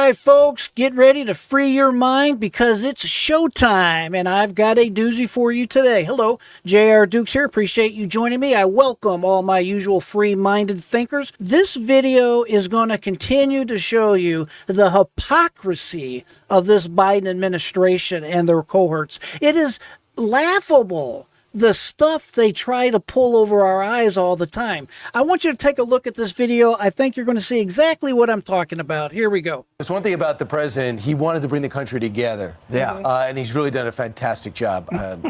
right, folks, get ready to free your mind because it's showtime, and I've got a doozy for you today. Hello, J.R. Dukes here. Appreciate you joining me. I welcome all my usual free-minded thinkers. This video is going to continue to show you the hypocrisy of this Biden administration and their cohorts. It is laughable, the stuff they try to pull over our eyes all the time. I want you to take a look at this video. I think you're going to see exactly what I'm talking about. Here we go. There's one thing about the president. He wanted to bring the country together. Yeah. And he's really done a fantastic job.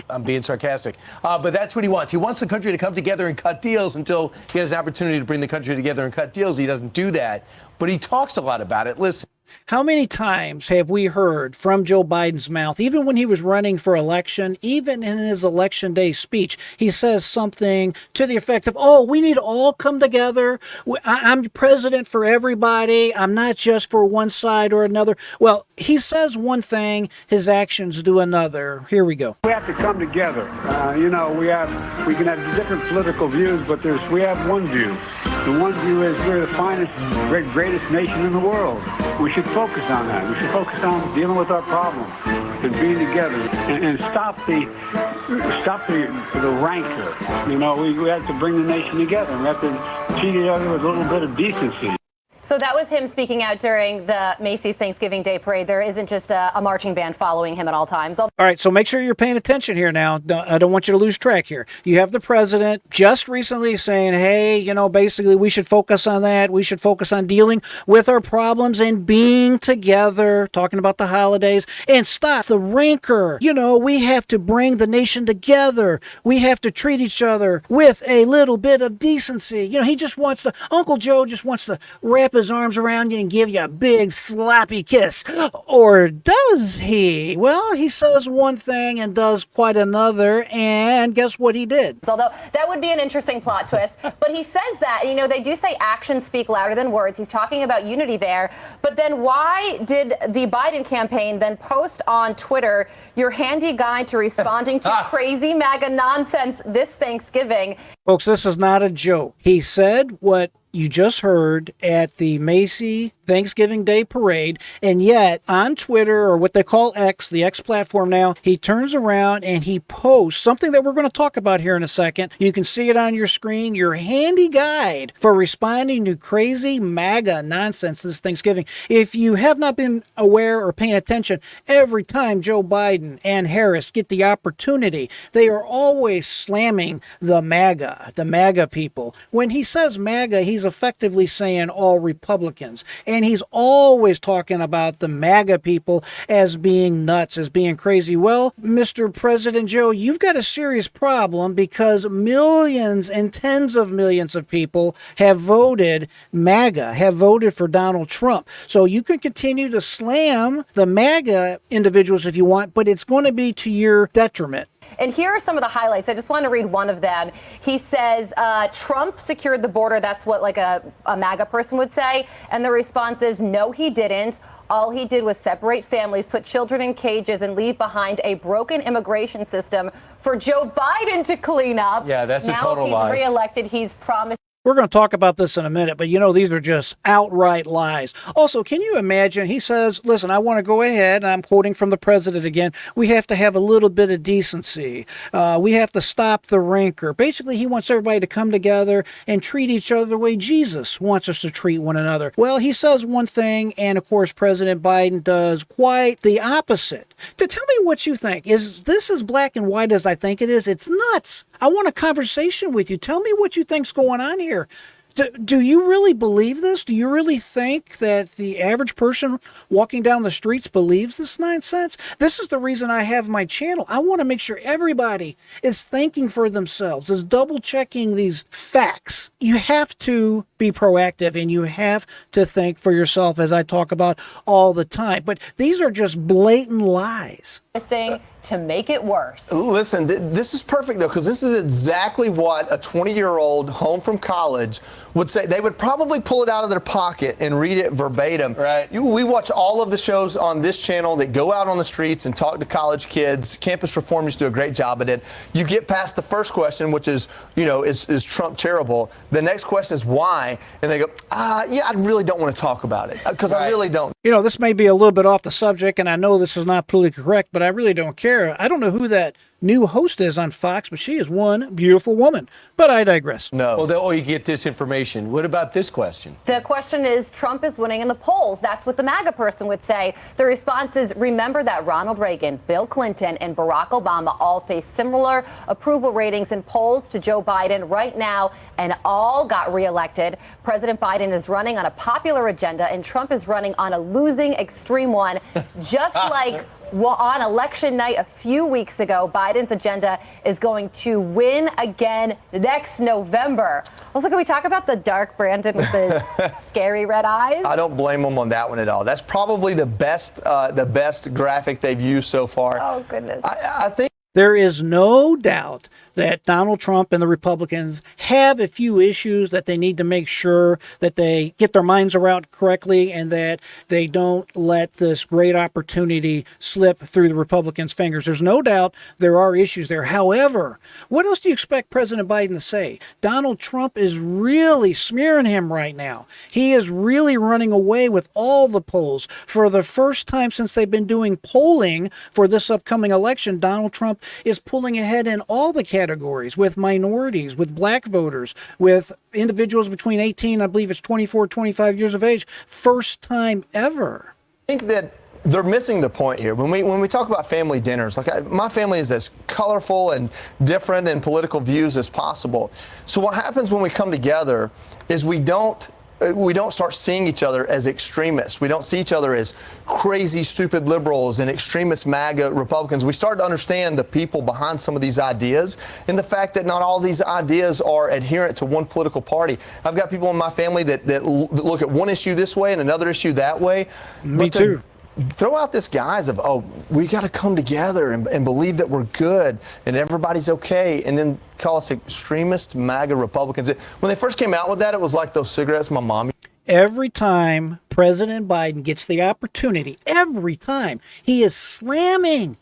I'm being sarcastic. But that's what he wants. He wants the country to come together and cut deals until he has an opportunity to bring the country together and cut deals. He doesn't do that. But he talks a lot about it. Listen. How many times have we heard from Joe Biden's mouth, even when he was running for election, even in his election day speech, he says something to the effect of, oh, we need to all come together. I'm president for everybody. I'm not just for one side or another. Well, he says one thing, his actions do another. Here we go. We have to come together. We can have different political views, but we have one view. The one view is we're the finest, greatest nation in the world. We should focus on that. We should focus on dealing with our problems and being together and stop the rancor. You know, we have to bring the nation together. We have to treat each other with a little bit of decency. So that was him speaking out during the Macy's Thanksgiving Day Parade. There isn't just a marching band following him at all times. All right, so make sure you're paying attention here now. I don't want you to lose track here. You have the president just recently saying, hey, basically we should focus on that. We should focus on dealing with our problems and being together, talking about the holidays, and stop the rancor. We have to bring the nation together. We have to treat each other with a little bit of decency. He just wants to, Uncle Joe just wants to wrap his arms around you and give you a big slappy kiss. Or does he? Well, he says one thing and does quite another, and guess what he did? Although that would be an interesting plot twist. But he says that, they do say actions speak louder than words. He's talking about unity there. But then why did the Biden campaign then post on Twitter your handy guide to responding to crazy MAGA nonsense this Thanksgiving? Folks, this is not a joke. He said what you just heard at the Macy's Thanksgiving Day Parade, and yet on Twitter, or what they call X, the X platform now, he turns around and he posts something that we're going to talk about here in a second. You can see it on your screen, your handy guide for responding to crazy MAGA nonsense this Thanksgiving. If you have not been aware or paying attention, every time Joe Biden and Harris get the opportunity, they are always slamming the MAGA people. When he says MAGA, he's effectively saying all Republicans. And he's always talking about the MAGA people as being nuts, as being crazy. Well, Mr. President Joe, you've got a serious problem because millions and tens of millions of people have voted MAGA, have voted for Donald Trump. So you can continue to slam the MAGA individuals if you want, but it's going to be to your detriment. And here are some of the highlights. I just want to read one of them. He says, Trump secured the border. That's what like a MAGA person would say. And the response is, no, he didn't. All he did was separate families, put children in cages, and leave behind a broken immigration system for Joe Biden to clean up. Yeah, that's a total lie. Now, if he's reelected, he's promised. We're going to talk about this in a minute, but these are just outright lies. Also, can you imagine? He says, listen, I want to go ahead, and I'm quoting from the president again, we have to have a little bit of decency. We have to stop the rancor. Basically, he wants everybody to come together and treat each other the way Jesus wants us to treat one another. Well, he says one thing, and of course, President Biden does quite the opposite. Tell me what you think. Is this as black and white as I think it is? It's nuts. I want a conversation with you. Tell me what you think's going on here. Do you really believe this? Do you really think that the average person walking down the streets believes this nonsense? This is the reason I have my channel. I want to make sure everybody is thinking for themselves, is double checking these facts. You have to be proactive and you have to think for yourself, as I talk about all the time. But these are just blatant lies. To make it worse. Listen, this is perfect, though, because this is exactly what a 20-year-old home from college would say. They would probably pull it out of their pocket and read it verbatim. Right. We watch all of the shows on this channel that go out on the streets and talk to college kids. Campus Reform used to do a great job at it. You get past the first question, which is, is Trump terrible? The next question is why, and they go, yeah, I really don't want to talk about it because I really don't. You know, this may be a little bit off the subject, and I know this is not politically correct, but I really don't care. I don't know who that new host is on Fox, but she is one beautiful woman. But I digress. No. Well, you get disinformation. What about this question? The question is, Trump is winning in the polls. That's what the MAGA person would say. The response is, remember that Ronald Reagan, Bill Clinton, and Barack Obama all face similar approval ratings in polls to Joe Biden right now, and all got reelected. President Biden is running on a popular agenda, and Trump is running on a losing extreme one, just like on election night a few weeks ago. Biden's agenda is going to win again next November. Also, can we talk about the dark Brandon with the scary red eyes? I don't blame them on that one at all. That's probably the best graphic they've used so far. Oh, goodness. I think There is no doubt that Donald Trump and the Republicans have a few issues that they need to make sure that they get their minds around correctly and that they don't let this great opportunity slip through the Republicans' fingers. There's no doubt there are issues there. However, what else do you expect President Biden to say? Donald Trump is really smearing him right now. He is really running away with all the polls. For the first time since they've been doing polling for this upcoming election, Donald Trump is pulling ahead in all the categories, with minorities, with black voters, with individuals between 18, I believe it's 24, 25 years of age. First time ever. I think that they're missing the point here. When we talk about family dinners, my family is as colorful and different in political views as possible. So what happens when we come together is we don't start seeing each other as extremists. We don't see each other as crazy, stupid liberals and extremist MAGA Republicans. We start to understand the people behind some of these ideas and the fact that not all these ideas are adherent to one political party. I've got people in my family that look at one issue this way and another issue that way. Me too. Throw out this guise of, we got to come together and believe that we're good and everybody's okay, and then call us extremist MAGA Republicans. When they first came out with that, it was like those cigarettes my mom. Every time President Biden gets the opportunity, every time, he is slamming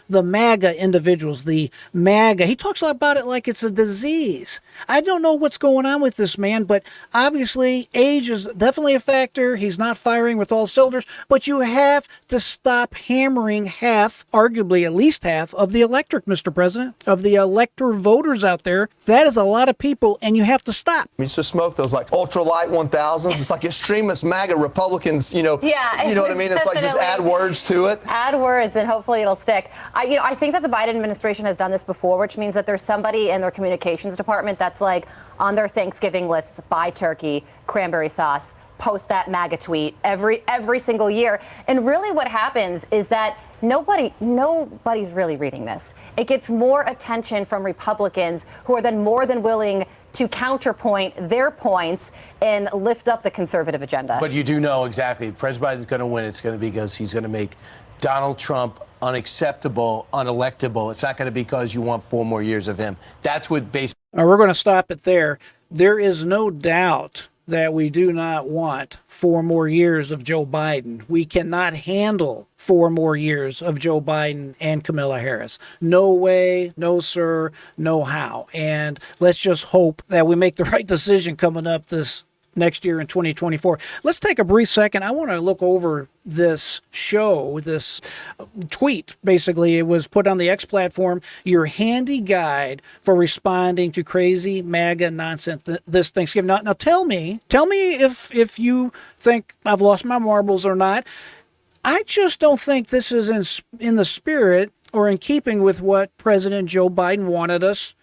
the MAGA individuals, the MAGA. He talks about it like it's a disease. I don't know what's going on with this man, but obviously age is definitely a factor. He's not firing with all cylinders, but you have to stop hammering half, arguably at least half, of the electorate, Mr. President, of the elector voters out there. That is a lot of people, and you have to stop. We used to smoke those like ultralight 1000s. It's like extremist MAGA Republicans, Yeah, you know what I mean? It's like just add words to it. Add words and hopefully it'll stick. I think that the Biden administration has done this before, which means that there's somebody in their communications department that's like on their Thanksgiving lists, buy turkey, cranberry sauce, post that MAGA tweet every single year. And really what happens is that nobody's really reading this. It gets more attention from Republicans who are then more than willing to counterpoint their points and lift up the conservative agenda. But you do know exactly, President Biden's going to win. It's going to be because he's going to make Donald Trump unacceptable, unelectable. It's not going to be because you want 4 more years of him. That's what basically. We're going to stop it there. There is no doubt that we do not want 4 more years of Joe Biden. We cannot handle 4 more years of Joe Biden and Kamala Harris. No way, no sir, no how. And let's just hope that we make the right decision coming up this next year in 2024. Let's take a brief second. I want to look over this show, this tweet. Basically, it was put on the X platform, your handy guide for responding to crazy MAGA nonsense this Thanksgiving. Now tell me if you think I've lost my marbles or not. I just don't think this is in the spirit or in keeping with what President Joe Biden wanted us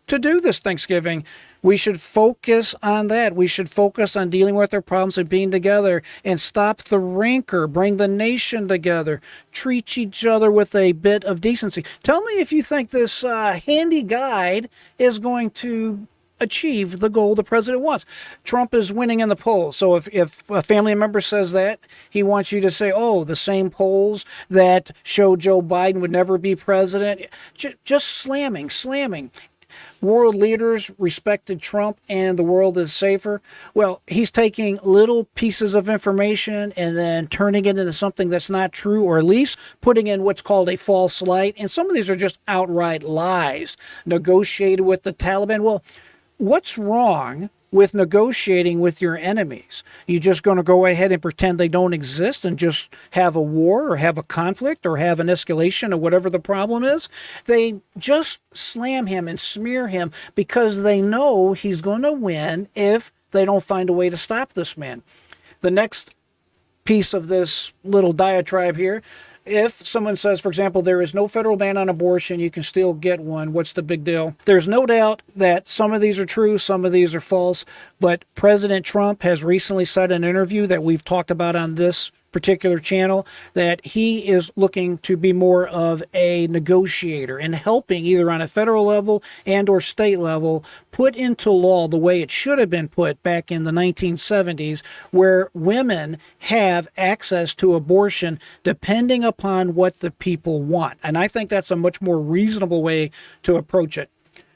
to do this Thanksgiving. We should focus on that. We should focus on dealing with our problems and being together and stop the rancor, bring the nation together, treat each other with a bit of decency. Tell me if you think this handy guide is going to achieve the goal the president wants. Trump is winning in the polls. So if a family member says that, he wants you to say, the same polls that show Joe Biden would never be president. Just slamming. World leaders respected Trump and the world is safer. Well, he's taking little pieces of information and then turning it into something that's not true, or at least putting in what's called a false light. And some of these are just outright lies. Negotiated with the Taliban. Well, what's wrong with negotiating with your enemies? You just going to go ahead and pretend they don't exist and just have a war or have a conflict or have an escalation of whatever the problem is? They just slam him and smear him because they know he's going to win if they don't find a way to stop this man. The next piece of this little diatribe here: if someone says, for example, there is no federal ban on abortion, you can still get one, what's the big deal? There's no doubt that some of these are true, some of these are false, but President Trump has recently said in an interview that we've talked about on this particular channel that he is looking to be more of a negotiator and helping either on a federal level and or state level put into law the way it should have been put back in the 1970s, where women have access to abortion depending upon what the people want. And I think that's a much more reasonable way to approach it.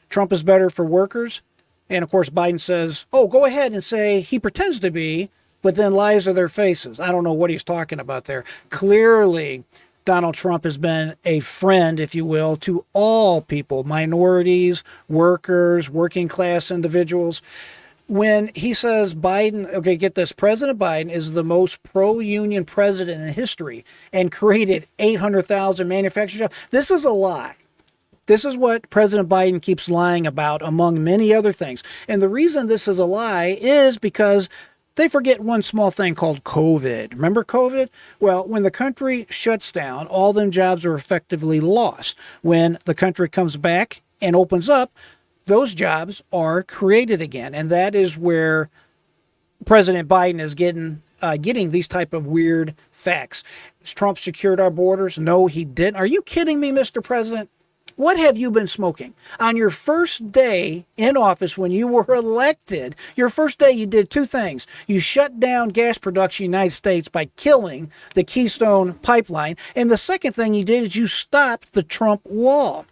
Trump is better for workers. And of course, Biden says, oh, go ahead and say he pretends to be, but then lies to their faces. I don't know what he's talking about there. Clearly, Donald Trump has been a friend, if you will, to all people, minorities, workers, working class individuals. When he says Biden, okay, get this, President Biden is the most pro-union president in history and created 800,000 manufacturing jobs. This is a lie. This is what President Biden keeps lying about, among many other things. And the reason this is a lie is because they forget one small thing called COVID. Remember COVID? Well, when the country shuts down, all them jobs are effectively lost. When the country comes back and opens up, those jobs are created again. And that is where President Biden is getting these type of weird facts. Has Trump secured our borders? No, he didn't. Are you kidding me, Mr. President? What have you been smoking? On your first day in office, when you were elected, your first day you did two things. You shut down gas production in the United States by killing the Keystone Pipeline. And the second thing you did is you stopped the Trump wall.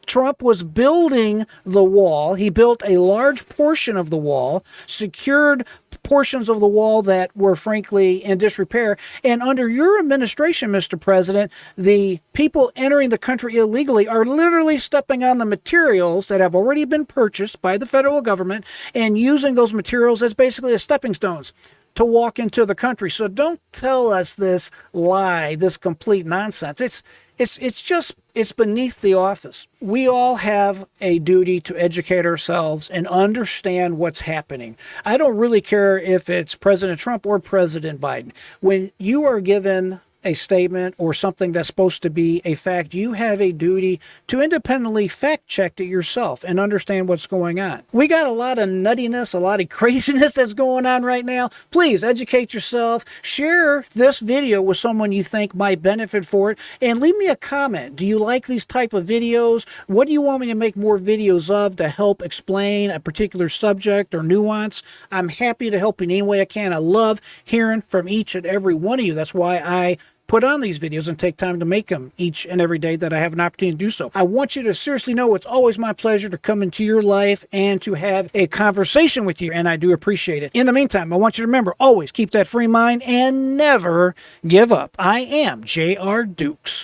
Trump was building the wall. He built a large portion of the wall, secured portions of the wall that were frankly in disrepair. And under your administration, Mr. President, the people entering the country illegally are literally stepping on the materials that have already been purchased by the federal government and using those materials as basically as stepping stones to walk into the country. So don't tell us this lie, this complete nonsense. It's beneath the office. We all have a duty to educate ourselves and understand what's happening. I don't really care if it's President Trump or President Biden. When you are given a statement or something that's supposed to be a fact, you have a duty to independently fact check it yourself and understand what's going on. We got a lot of nuttiness, a lot of craziness that's going on right now. Please educate yourself. Share this video with someone you think might benefit for it, and leave me a comment. Do you like these type of videos? What do you want me to make more videos of to help explain a particular subject or nuance? I'm happy to help in any way I can. I love hearing from each and every one of you. That's why I put on these videos and take time to make them each and every day that I have an opportunity to do so. I want you to seriously know it's always my pleasure to come into your life and to have a conversation with you, and I do appreciate it. In the meantime, I want you to remember, always keep that free mind and never give up. I am J.R. Dukes.